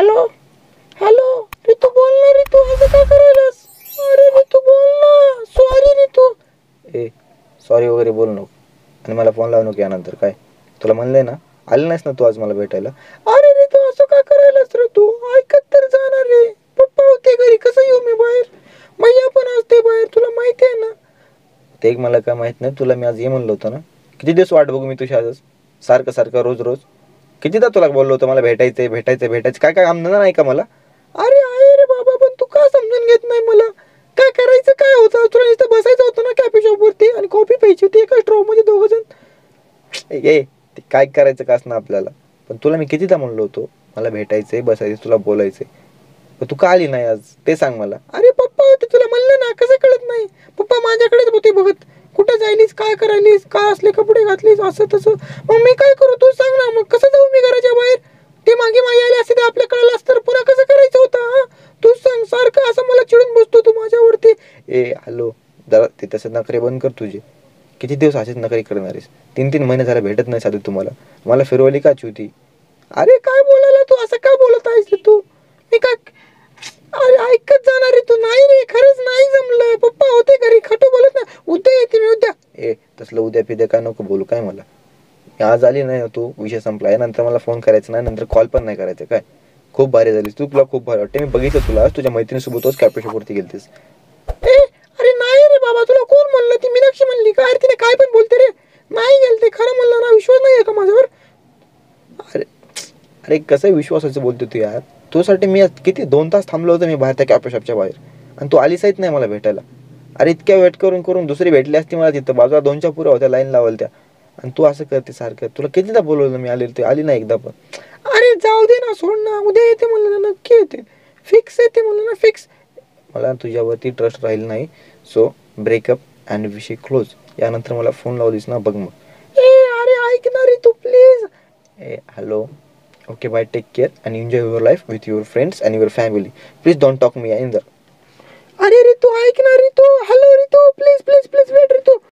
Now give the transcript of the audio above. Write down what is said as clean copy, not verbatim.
Hello hello Ritu बोल ना रितू, असं का करायलास? अरे रितू बोल ना, सॉरी रितू. ए सॉरी वगैरे बोल नको आणि मला फोन लावू नको यानंतर. काय तुला म्हणलंय ना, आली नाहीस ना तू आज मला भेटायला? अरे रे तू असं का करायलास रे? तू ऐकत तर जाणार रे, पप्पा होते घरी, कसं येऊ मी बाहेर? मैया पण असते बाहेर, तुला माहिती आहे ना. ते एक मला काय माहित नाही, तुला मी आज ये म्हणलं होतं ना. किती दिवस वाट बघू मी तुझ्या आजच, सारखं सारखं रोज रोज. कितीदा तुला बोललो होतं मला भेटायचंय भेटायचंय भेटायचं, काय काय आमदार नाही का मला? अरे आहे रे बाबा, पण तू का समजून घेत नाही मला? काय करायचं काय होतं तुला? नुसतं बसायचं होतं ना कॅफे शॉप वरती आणि कॉफी प्यायची होती एका स्ट्रॉ मध्ये दोघ जण. ए ते काय करायचं का असं आपल्याला, पण तुला मी कितीदा म्हणलो होतो मला भेटायचंय बसायचं तुला बोलायचंय, पण तू का आली नाही आज ते सांग मला. अरे पप्पा होते, तुला म्हणलं ना, कसं कळत नाही? पप्पा माझ्याकडेच होते बघत, कुठं जायलीस, काय करायलीस, काय असले कपडे घातलीस, असं तसं. मग मी काय करू तू सांग ना, मग कसं जाऊ मी घराच्या बाहेर? ते मागे मागे आले असते तर आपल्या कळलं असतं, पुन्हा कसं करायचं होतं? हा तू सांग, सारखं असं मला चिडून बसतो तू माझ्यावरती. ए हॅलो, जरा ते तसं नखरे बंद कर तुझे. किती दिवस असेच नखरे करणार आहेस? 3-3 महिने झाले भेटत नाही साधू तुम्हाला, मला फिरवली का होती? अरे काय बोलायला तू, असं का बोलत आहेस रे तू? मी काय, अरे ऐकत जाणार रे तू. नाही रे, खरंच नाही जमलं, पप्पा होते घरी, खटू बोलत ना. उद्या येते मी, उद्या. ए तसलं उद्या फिद्या काय नको बोलू काय मला. आज आली नाही तू, विषय संपला. नंतर मला फोन करायचा नाही, नंतर कॉल पण नाही करायचं काय. खूप भारी झालीस तू, तुला खूप भारी वाटते. मी बघितलं तुला आज तुझ्या मैत्रिणीसोबतच कॅफे शॉपवरती गेलतीस. ए अरे नाही रे बाबा, तुला कोण म्हणलं? ती मीनाक्षी म्हणली का? अरे तिने काय पण बोलते रे. नाही गेलते, खरं म्हणलं ना, विश्वास नाही आहे का माझ्यावर? अरे अरे कसं विश्वासाचं बोलतो तू यार? तुझ्यासाठी मी आज किती 2 तास थांबलो होतो मी बाहेर त्या कॅफे शॉपच्या बाहेर, आणि तू आलीच नाही मला भेटायला. अरे इतक्या वेट करून करून दुसरी भेटली असती मला तिथं बाजूला, 2च्या पुऱ्या होत्या लाईन लावल त्या, आणि तू असं करते सारखं. तुला कितीदा बोलवलं मी, आले ते आली नाही एकदा पण. अरे जाऊ दे ना, सोड ना, उद्या येते म्हणलं ना, नक्की येते, फिक्स येते म्हणलं ना, फिक्स. मला तुझ्यावरती ट्रस्ट राहील नाही, सो ब्रेकअप अँड विषय क्लोज. यानंतर मला फोन लावलीस ना बघ मग. ए अरे ऐक ना रे तू प्लीज. ए hello, okay bye, take care and enjoy your life with your friends and your family. Please don't talk me either. अरे ऋतू ऐक ना ऋतू, हॅलो ऋतू, प्लीज प्लीज प्लीज वेट ऋतू.